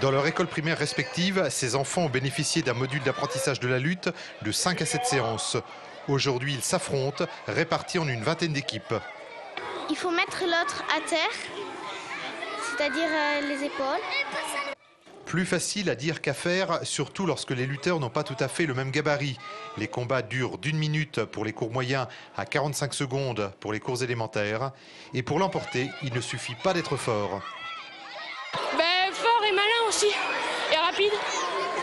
Dans leur école primaire respective, ces enfants ont bénéficié d'un module d'apprentissage de la lutte de 5 à 7 séances. Aujourd'hui, ils s'affrontent, répartis en une vingtaine d'équipes. Il faut mettre l'autre à terre, c'est-à-dire les épaules. Plus facile à dire qu'à faire, surtout lorsque les lutteurs n'ont pas tout à fait le même gabarit. Les combats durent d'1 minute pour les cours moyens à 45 secondes pour les cours élémentaires. Et pour l'emporter, il ne suffit pas d'être fort. Fort et malin aussi, et rapide.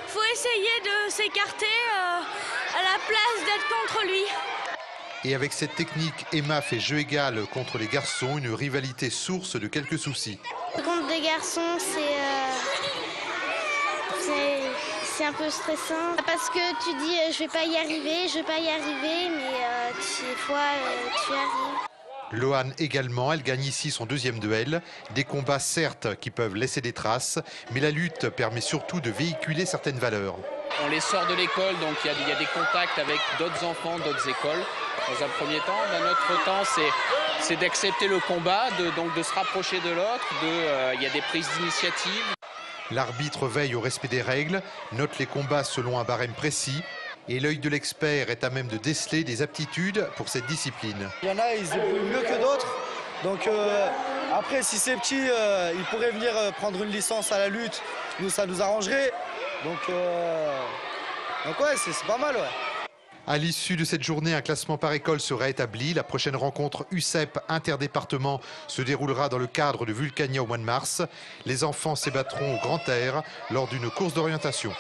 Faut essayer de s'écarter à la place d'être contre lui. Et avec cette technique, Emma fait jeu égal contre les garçons, une rivalité source de quelques soucis. Contre des garçons, c'est un peu stressant parce que tu dis je vais pas y arriver, mais des fois tu y arrives. Loane également, elle gagne ici son deuxième duel. Des combats certes qui peuvent laisser des traces, mais la lutte permet surtout de véhiculer certaines valeurs. On les sort de l'école, donc il y a des contacts avec d'autres enfants, d'autres écoles. Dans un premier temps, d'un autre temps, c'est d'accepter le combat, de se rapprocher de l'autre, il y a des prises d'initiative. L'arbitre veille au respect des règles, note les combats selon un barème précis. Et l'œil de l'expert est à même de déceler des aptitudes pour cette discipline. Il y en a, ils se débrouillent mieux que d'autres. Donc après, si c'est petit, ils pourraient venir prendre une licence à la lutte. Nous, ça nous arrangerait. Donc ouais, c'est pas mal, ouais. À l'issue de cette journée, un classement par école sera établi. La prochaine rencontre UCEP interdépartement se déroulera dans le cadre de Vulcania au mois de mars. Les enfants s'ébattront au grand air lors d'une course d'orientation.